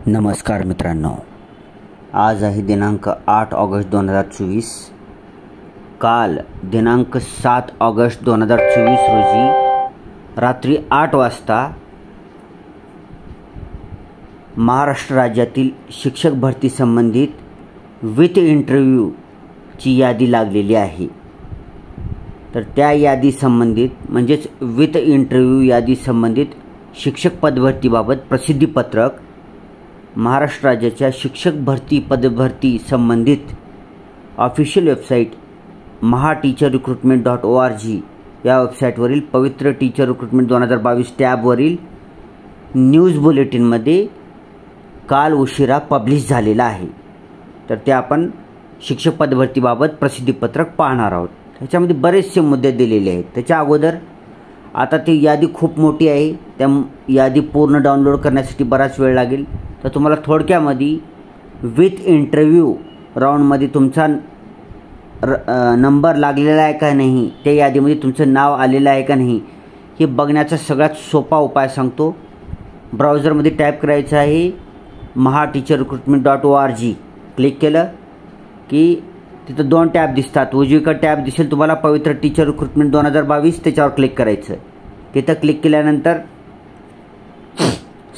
नमस्कार मित्रांनो, आज आहे दिनांक 8 ऑगस्ट 2024. काल दिनांक 7 ऑगस्ट 2024 रोजी रात्री 8 वाजता महाराष्ट्र राज्यातील शिक्षक भरती संबंधित विथ इंटरव्ह्यूची यादी लागलेली आहे. तर त्या यादी संबंधित म्हणजेच विथ इंटरव्ह्यू यादी संबंधित शिक्षक पदभरतीबाबत प्रसिद्धीपत्रक महाराष्ट्र राज्याच्या शिक्षक भरती पदभरती संबंधित ऑफिशियल वेबसाईट mahateacherrecruitment.org या वेबसाईटवरील पवित्र टीचर रिक्रुटमेंट 2022 टॅबवरील न्यूज बुलेटिनमध्ये काल उशिरा पब्लिश झालेला आहे. तर ते आपण शिक्षक पदभरतीबाबत प्रसिद्धीपत्रक पाहणार आहोत. त्याच्यामध्ये बरेचसे मुद्दे दिलेले आहेत. त्याच्या अगोदर आता ती यादी खूप मोठी आहे, त्या यादी पूर्ण डाउनलोड करण्यासाठी बराच वेळ लागेल. तर तुम्हाला थोडक्यामध्ये विथ इंटरव्ह्यू राऊंडमध्ये तुमचा नंबर लागलेला आहे का नाही, त्या यादीमध्ये तुमचं नाव आलेलं आहे का नाही, हे बघण्याचा सगळ्यात सोपा उपाय सांगतो. ब्राउझरमध्ये टाईप करायचं आहे mahateacherrecruitment.org. क्लिक केलं की तिथं दोन टॅब दिसतात. उजवीकडे टॅब दिसेल तुम्हाला पवित्र टीचर रिक्रुटमेंट 2022, त्याच्यावर क्लिक करायचं. तिथं क्लिक केल्यानंतर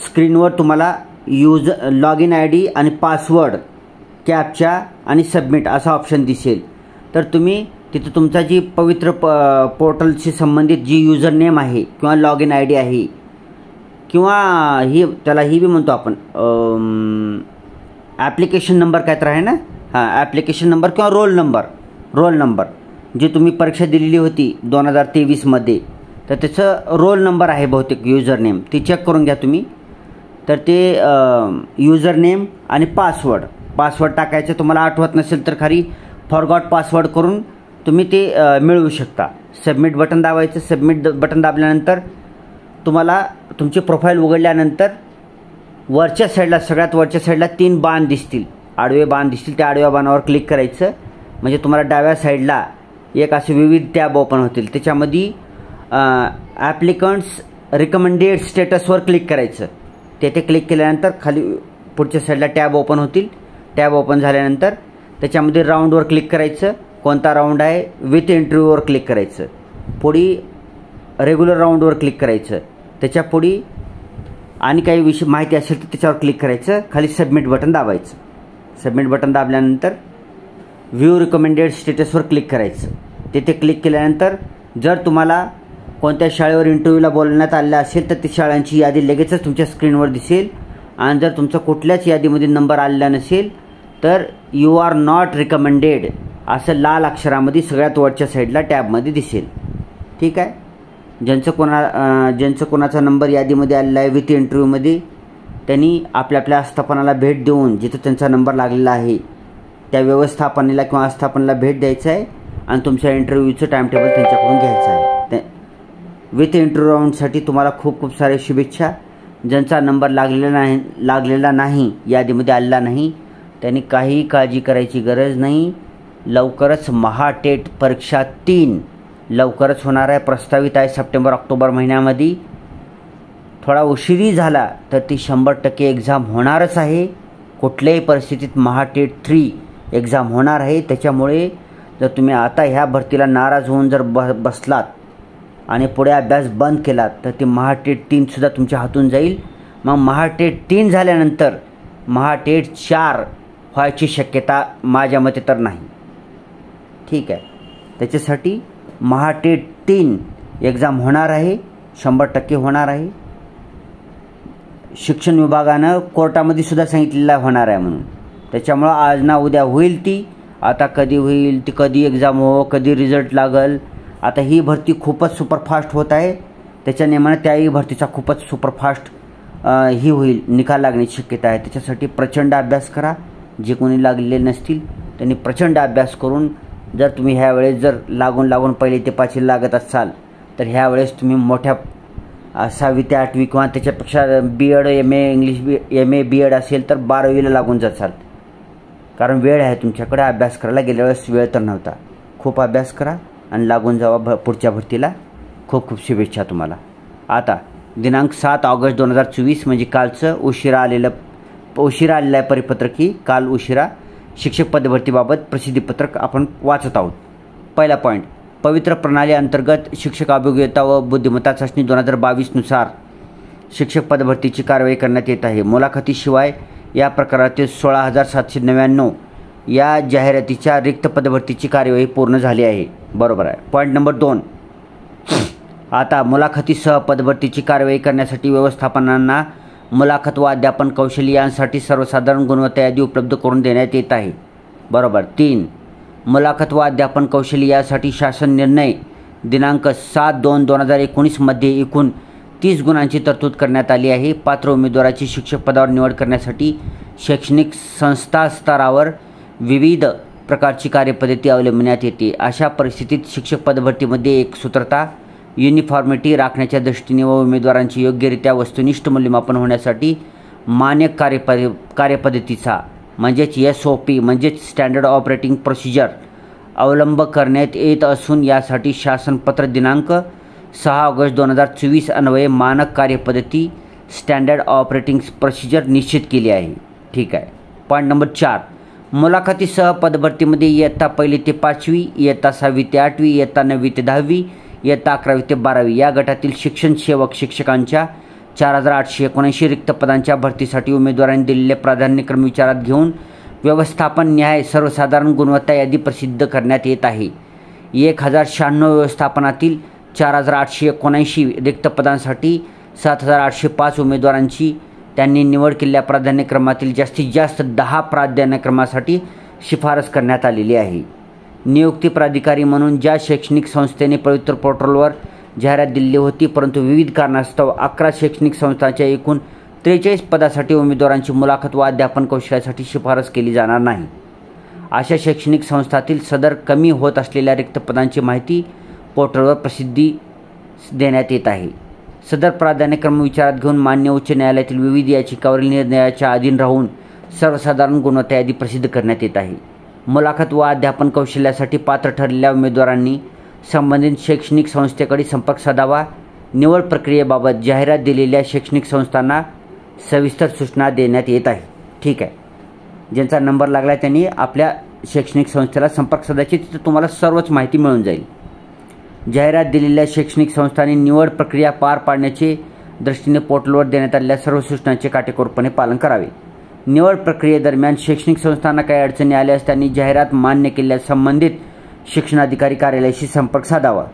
स्क्रीनवर तुम्हाला लॉग इन ID आणि पासवर्ड, कॅप्चा आणि सबमिट असा ऑप्शन दिसेल. तर तुम्ही तिथं तुमचा जी पवित्र पोर्टलशी संबंधित जी युजर नेम आहे किंवा लॉग इन ID आहे किंवा त्याला ही बी म्हणतो आपण ॲप्लिकेशन नंबर काय तर आहे ना, ॲप्लिकेशन नंबर किंवा रोल नंबर जी तुम्ही परीक्षा दिलेली होती 2023 मध्ये, तर त्याचं रोल नंबर आहे बहुतेक युजर नेम, ती चेक करून घ्या तुम्ही. तर ते युजर नेम आणि पासवर्ड टाकायचं. तुम्हाला आठवत नसेल तर खाली फॉरगॉट पासवर्ड करून तुम्ही ते मिळवू शकता. सबमिट बटन दाबायचं. सबमिट बटन दाबल्यानंतर तुम्हाला तुमची प्रोफाईल उघडल्यानंतर वरच्या साईडला, सगळ्यात वरच्या साईडला 3 बाण दिसतील, आडवे बाण दिसतील. त्या आडव्या बाणावर क्लिक करायचं. म्हणजे तुम्हाला डाव्या साईडला एक असे विविध टॅब ओपन होतील. त्याच्यामध्ये ॲप्लिकंट्स रिकमेंडेड स्टेटसवर क्लिक करायचं. तेथे क्लिक केल्यानंतर खाली पुढच्या साईडला टॅब ओपन होतील. टॅब ओपन झाल्यानंतर त्याच्यामध्ये राऊंडवर क्लिक करायचं. कोणता राऊंड आहे, विथ इंटरव्ह्यूवर क्लिक करायचं. पुढे रेग्युलर राऊंडवर क्लिक करायचं. त्याच्या पुढे आणि काही विषय माहिती असेल तर त्याच्यावर क्लिक करायचं. खाली सबमिट बटन दाबायचं. सबमिट बटन दाबल्यानंतर व्ह्यू रिकमेंडेड स्टेटसवर क्लिक करायचं. तिथे क्लिक केल्यानंतर जर तुम्हाला कोणत्या शाळेवर इंटरव्ह्यूला बोलवण्यात आलेलं असेल तर ती शाळांची यादी लगेचच तुमच्या स्क्रीनवर दिसेल. आणि जर तुमचा कुठल्याच यादीमध्ये नंबर आलेला नसेल तर यू आर नॉट रिकमेंडेड असं लाल अक्षरामध्ये सगळ्यात वरच्या साईडला टॅबमध्ये दिसेल. ठीक आहे. ज्यांचं कोणाचा नंबर यादीमध्ये आलेला आहे विथ इंटरव्ह्यूमध्ये, त्यांनी आपल्या आस्थापनाला भेट देऊन जिथं त्यांचा नंबर लागलेला आहे त्या व्यवस्थापनेला किंवा आस्थापनाला भेट द्यायचं आहे आणि तुमच्या इंटरव्ह्यूचं टाइम टेबल त्यांच्याकडून घ्यायचं आहे. विथ इंटरव्ह्यू राऊंडसाठी तुम्हाला खूप खूप सारे शुभेच्छा. ज्यांचा नंबर लागलेला नाही, यादीमध्ये आलेला नाही, त्यांनी काही काळजी करायची गरज नाही. लवकरच महाटेट परीक्षा 3 लवकरच होणार आहे. प्रस्तावित आहे सप्टेंबर-ऑक्टोबर महिन्यामध्ये. थोडा उशिरी झाला तर ती 100% एक्झाम होणारच आहे. कुठल्याही परिस्थितीत महाटेट 3 एक्झाम होणार आहे. त्याच्यामुळे जर तुम्ही आता ह्या भरतीला नाराज होऊन जर बसलात आणि पुढे अभ्यास बंद केलात तर ती महाटेट 3 सुद्धा तुमच्या हातून जाईल. मग महाटेट 3 झाल्यानंतर महाटेट 4 व्हायची शक्यता माझ्या मते तर नाही. ठीक आहे. त्याच्यासाठी महाटेट 3 एक्झाम होणार आहे, 100% होणार आहे. शिक्षण विभागानं कोर्टामध्ये सुद्धा सांगितलेलं होणार आहे म्हणून. त्याच्यामुळं आज ना उद्या होईल ती. आता कधी होईल ती, कधी एक्झाम हो, कधी रिझल्ट लागल. आता ही भरती खूपच सुपरफास्ट होत आहे. त्याच्या नेमानं त्याही भरतीचा खूपच सुपरफास्ट ही होईल, निकाल लागण्याची शक्यता आहे. त्याच्यासाठी प्रचंड अभ्यास करा. जे कोणी लागलेले नसतील त्यांनी प्रचंड अभ्यास करून, जर तुम्ही ह्या वेळेस जर लागून पहिले ते 5वी लागत असाल तर ह्या वेळेस तुम्ही मोठ्या 6वी ते 8वी किंवा त्याच्यापेक्षा BEd MA English MA BEd असेल तर 12वीला लागून जाचाल. कारण वेळ आहे तुमच्याकडे अभ्यास करायला. गेल्या वेळेस वेळ तर नव्हता. खूप अभ्यास करा आणि लागून जावा पुढच्या भरतीला. खूप खूप शुभेच्छा तुम्हाला. आता दिनांक 7 ऑगस्ट 2024 म्हणजे कालचं उशिरा आलेलं उशिरा आलेलं आहे परिपत्रक, की काल उशिरा शिक्षक पदभरतीबाबत प्रसिद्धीपत्रक आपण वाचत आहोत. पहिला पॉईंट, पवित्र प्रणाली अंतर्गत शिक्षक अभियोग्यता व बुद्धिमत्ता चाचणी 2022 नुसार शिक्षक पदभरतीची कारवाई करण्यात येत आहे. मुलाखतीशिवाय या प्रकारातील 16,799 या जाहिरातीच्या रिक्त पदभरतीची कार्यवाही पूर्ण झाली आहे. बरोबर आहे. पॉईंट नंबर 2, आता मुलाखतीसह पदभरतीची कारवाई करण्यासाठी व्यवस्थापनांना मुलाखत व अध्यापन कौशल्य यांसाठी सर्वसाधारण गुणवत्ता यादी उपलब्ध करून देण्यात येत आहे. बरोबर. 3, मुलाखत व अध्यापन कौशल्य यासाठी शासन निर्णय दिनांक 7/2/2019 मध्ये एकूण 30 गुणांची तरतूद करण्यात आली आहे. पात्र उमेदवाराची शिक्षक पदावर निवड करण्यासाठी शैक्षणिक संस्था स्तरावर विविध प्रकारची कार्यपद्धती अवलंबण्यात येते. अशा परिस्थितीत शिक्षक पदभरतीमध्ये एकसूत्रता, युनिफॉर्मिटी राखण्याच्या दृष्टीने व उमेदवारांची योग्यरित्या वस्तुनिष्ठ मूल्यमापन होण्यासाठी मानक कार्यपद्धतीचा म्हणजेच SOP म्हणजेच स्टँडर्ड ऑपरेटिंग प्रोसिजर अवलंब करण्यात येत असून यासाठी शासनपत्र दिनांक 6 ऑगस्ट 2024 अन्वये मानक कार्यपद्धती स्टँडर्ड ऑपरेटिंग प्रोसिजर निश्चित केली आहे. ठीक आहे. पॉईंट नंबर 4, मुलाखतीसह पदभरतीमध्ये इयत्ता 1ली ते 5वी, इयत्ता 6वी ते 8वी, इयत्ता 9वी ते 10वी, इयत्ता 11वी ते 12वी या गटातील शिक्षण सेवक शिक्षकांच्या 4,879 रिक्त पदांच्या भरतीसाठी उमेदवारांनी दिलेले प्राधान्यक्रम विचारात घेऊन व्यवस्थापन न्याय सर्वसाधारण गुणवत्ता यादी प्रसिद्ध करण्यात येत आहे. 1,096 व्यवस्थापनातील 4,879 रिक्त पदांसाठी 7,805 उमेदवारांची त्यांनी निवड केलेल्या प्राधान्यक्रमातील जास्तीत जास्त 10 प्राधान्यक्रमासाठी शिफारस करण्यात आलेली आहे. नियुक्ती प्राधिकारी म्हणून ज्या शैक्षणिक संस्थेने पवित्र पोर्टलवर जाहिरात दिली होती, परंतु विविध कारणास्तव 11 शैक्षणिक संस्थांच्या एकूण 43 पदासाठी उमेदवारांची मुलाखत व अध्यापन कौशल्यासाठी शिफारस केली जाणार नाही. अशा शैक्षणिक संस्थांतील सदर कमी होत असलेल्या रिक्त पदांची माहिती पोर्टलवर प्रसिद्धी देण्यात येत आहे. सदर प्राधान्यक्रम विचारात घेऊन मान्य उच्च न्यायालयातील विविध याचिकावरील निर्णयाच्या अधीन राहून सर्वसाधारण गुणवत्ता यादी प्रसिद्ध करण्यात येत आहे. मुलाखत व अध्यापन कौशल्यासाठी पात्र ठरलेल्या उमेदवारांनी संबंधित शैक्षणिक संस्थेकडे संपर्क साधावा. निवड प्रक्रियेबाबत जाहिरात दिलेल्या शैक्षणिक संस्थांना सविस्तर सूचना देण्यात येत आहे. ठीक आहे. ज्यांचा नंबर लागला त्यांनी आपल्या शैक्षणिक संस्थेला संपर्क साधायचे, तिथे तुम्हाला सर्वच माहिती मिळून जाईल. जाहिरात दिलेल्या शैक्षणिक संस्थांनी निवड प्रक्रिया पार पाडण्याचे दृष्टीने पोर्टलवर देण्यात आलेल्या सर्व सूचनांचे काटेकोरपणे पालन करावे. निवड प्रक्रियेदरम्यान शैक्षणिक संस्थांना काही अडचणी आल्यास त्यांनी जाहिरात मान्य केलेल्या संबंधित शिक्षणाधिकारी कार्यालयाशी संपर्क साधावा.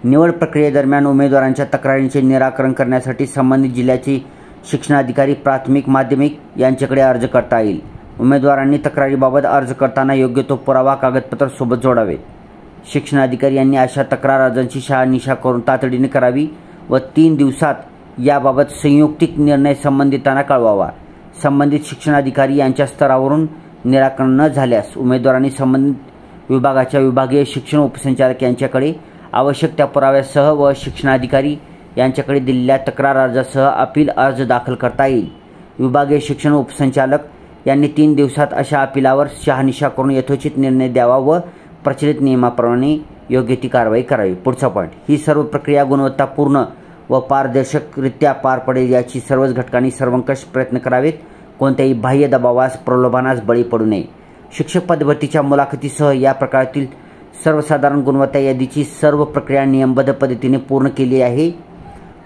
निवड प्रक्रियेदरम्यान उमेदवारांच्या तक्रारींचे निराकरण करण्यासाठी संबंधित जिल्ह्याचे शिक्षणाधिकारी प्राथमिक माध्यमिक यांच्याकडे अर्ज करता येईल. उमेदवारांनी तक्रारीबाबत अर्ज करताना योग्य तो पुरावा कागदपत्र सोबत जोडावे. शिक्षणाधिकारी यांनी अशा तक्रार अर्जांची शहानिशा करून तातडीने करावी व 3 दिवसात याबाबत संयुक्तिक निर्णय संबंधितांना कळवावा. संबंधित शिक्षणाधिकारी यांच्या स्तरावरून निराकरण न झाल्यास उमेदवारांनी संबंधित विभागाच्या विभागीय शिक्षण उपसंचालक यांच्याकडे आवश्यक त्या पुराव्यासह व शिक्षणाधिकारी यांच्याकडे दिलेल्या तक्रार अर्जासह अपील अर्ज दाखल करता येईल. विभागीय शिक्षण उपसंचालक यांनी 3 दिवसात अशा अपिलावर शहानिशा करून यथोचित निर्णय द्यावा व प्रचलित नियमाप्रमाणे योग्य ती कारवाई करावी. पुढचा पॉईंट, ही सर्व प्रक्रिया गुणवत्तापूर्ण व पारदर्शकरित्या पार पडेल याची सर्वच घटकांनी सर्वंकष प्रयत्न करावेत. कोणत्याही बाह्य दबावास प्रलोभनास बळी पडू नये. शिक्षक पदभरतीच्या मुलाखतीसह या प्रकारातील सर्वसाधारण गुणवत्ता यादीची सर्व प्रक्रिया नियमबद्ध पद्धतीने पूर्ण केली आहे.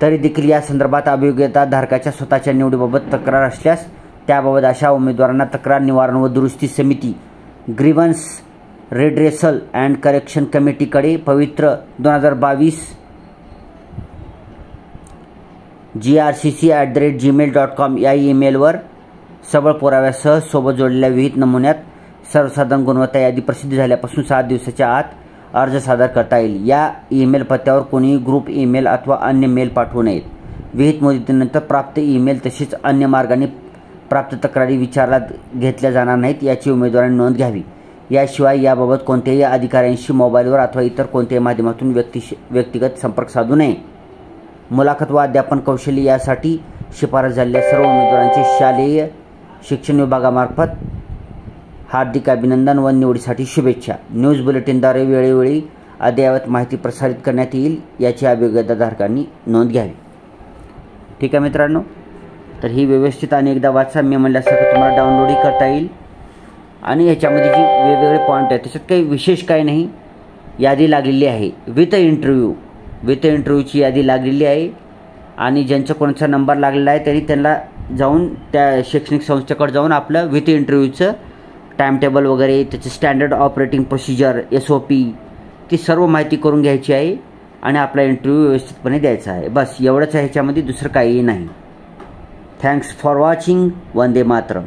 तरी देखील या संदर्भात अभियोग्यता धारकाच्या स्वतःच्या निवडीबाबत तक्रार असल्यास त्याबाबत अशा उमेदवारांना तक्रार निवारण व दुरुस्ती समिती ग्रीव्हन्स रेड्रेसल अँड करेक्शन कमिटीकडे पवित्र 2022 grcc@gmail.com या ईमेलवर सबळ पुराव्यासह सोबत जोडलेल्या विहित नमुन्यात सर्वसाधारण गुणवत्ता यादी प्रसिद्ध झाल्यापासून 7 दिवसाच्या आत अर्ज सादर करता येईल. या ईमेल पत्त्यावर कोणीही ग्रुप ईमेल अथवा अन्य मेल पाठवू नयेत. विहित मुदतीनंतर प्राप्त ईमेल तसेच अन्य मार्गाने प्राप्त तक्रारी विचारात घेतल्या जाणार नाहीत याची उमेदवारांनी नोंद घ्यावी. याशिवाय याबाबत कोणत्याही अधिकाऱ्यांशी मोबाईलवर अथवा इतर कोणत्याही माध्यमातून व्यक्तिगत संपर्क साधू नये. मुलाखत व अध्यापन कौशल्य यासाठी शिफारस झालेल्या सर्व उमेदवारांचे शालेय शिक्षण विभागामार्फत हार्दिक अभिनंदन व निवडीसाठी शुभेच्छा. न्यूज बुलेटिनद्वारे वेळोवेळी अद्ययावत माहिती प्रसारित करण्यात येईल याची अभियोग्यताधारकांनी नोंद घ्यावी. ठीक आहे मित्रांनो, तर ही व्यवस्थित आणि एकदा वाचा. मी म्हणल्यासारखं तुम्हाला डाउनलोडही करता येईल. आणि ह्याच्यामध्ये जी वेगवेगळे पॉईंट आहेत त्याच्यात काही विशेष काही नाही, यादी लागलेली आहे. विथ इंटरव्ह्यूची यादी लागलेली आहे. आणि ज्यांचा कोणाचा नंबर लागलेला आहे त्यांना जाऊन त्या शैक्षणिक संस्थेकडे जाऊन आपलं विथ इंटरव्ह्यूचं टाइम टेबल वगैरे, त्याचं स्टँडर्ड ऑपरेटिंग प्रोसिजर, SOP ती सर्व माहिती करून घ्यायची आहे आणि आपला इंटरव्ह्यू व्यवस्थितपणे द्यायचा आहे. बस एवढंच आहे, ह्याच्यामध्ये दुसरं काहीही नाही. Thanks for watching. Vande Mataram.